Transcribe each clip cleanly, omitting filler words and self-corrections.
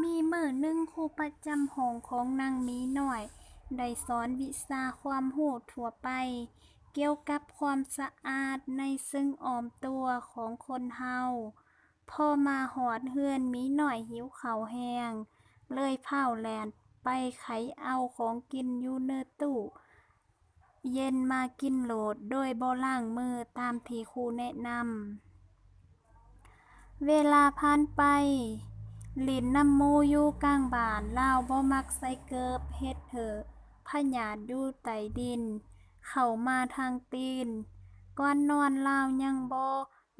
มีมื้อหนึ่งครูประจำห้องของนางหมีน้อยได้สอนวิชาความรู้ทั่วไปเกี่ยวกับความสะอาดในซึ่งอ้อมตัวของคนเฮาพอมาฮอดเรือนหมีน้อยหิวข้าวแรงเลยพาแล่นไปไขเอาของกินอยู่เนอตู้เย็นมากินโลดโดยบ่ล้างมือตามที่ครูแนะนำ เวลาผ่านไปหลินนำหมู่อยู่กลางบ้านลาวบ่มักใส่เกิบเฮ็ดเถอะพญาติอยู่ใต้ดินเข้ามาทางตีนก่อนนอนลาวยังบ่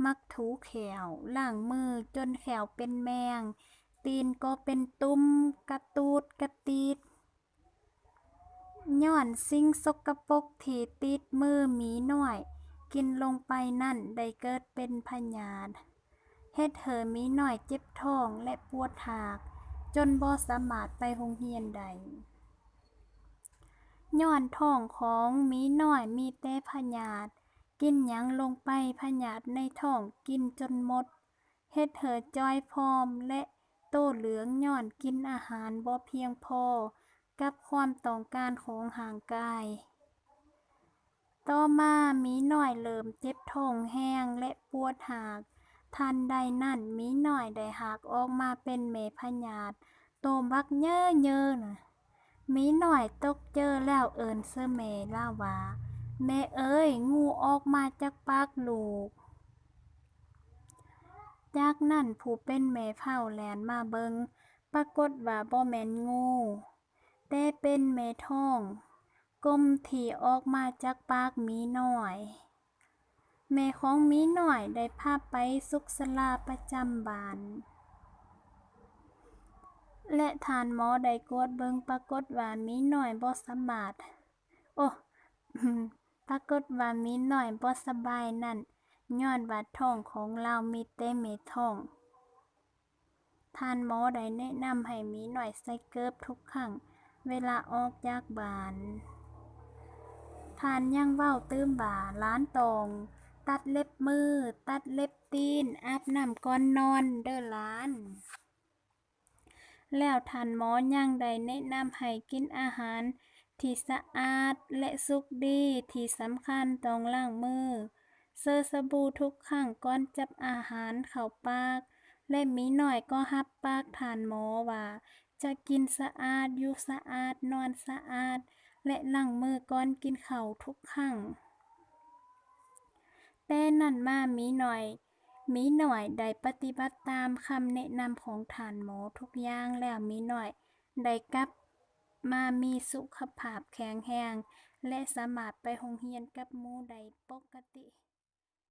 มักถูแขวล้างมือจนแขวเป็นแมงตีนก็เป็นตุ่มกะตูดกะตีดย้อนสิ่งสกปรกที่ติดมือหมีน้อยกินลงไปนั่นได้เกิดเป็นพยาธิ เฮ็ดให้หมีน้อยเจ็บท้องและปวดหากจนบ่สามารถไปโรงเรียนได้ย้อนท้องของหมีน้อยมีแต่พยาธิกินหยังลงไปพยาธิในท้องกินจนหมดเฮ็ดให้จ้อยผอมและโตเหลืองย้อนกินอาหารบ่เพียงพอกับความต้องการของร่างกายต่อมาหมีน้อยเริ่มเจ็บท้องแรงและปวดหากทันใดนั้นหมีน้อยได้หากออกมาเป็นแม่พญาติโตบักเย้อเย้อน่ะหมีน้อยตกเจอแล้วเอิ้นซื่อแม่ลาว่าแม่เอ้ยงูออกมาจากปากลูกจากนั้นผู้เป็นแม่พาแล่นมาเบิ่งปรากฏว่าบ่แม่นงูแต่เป็นแม่ท้องกลมที่ออกมาจากปากหมีน้อย แม่ของหมีน้อยได้พาไปสุขศาลาประจำบ้านและท่านหมอได้กวดเบิ่งปรากฏว่าหมีน้อยบ่สามารถโอ้ ปรากฏว่าหมีน้อยบ่สบายนั้นย้อนว่าท้องของเลามีแต่เม็ดท้องท่านหมอได้แนะนำให้หมีน้อยใส่เกิบทุกครั้งเวลาออกจากบ้านท่านยังเว้าตื่มว่าหลานต้องตัดเล็บมือตัดเล็บตีนอาบน้ำก่อนนอนเด้อหลานแล้วท่านหมอยังได้แนะนำให้กินอาหารที่สะอาดและสุกดีที่สำคัญต้องล้างมือเซอสบู่ทุกครั้งก่อนจับอาหารเข้าปากและหมีน้อยก็รับปากท่านหมอว่าจะกินสะอาดอยู่สะอาดนอนสะอาดและล้างมือก่อนกินข้าวทุกครั้งแต่นั้นมาหมีน้อยได้ปฏิบัติตามคำแนะนำของท่านหมอทุกอย่างแล้วหมีน้อยได้กลับมามีสุขภาพแข็งแรงและสามารถไปโรงเรียนกับหมู่ได้ปกติ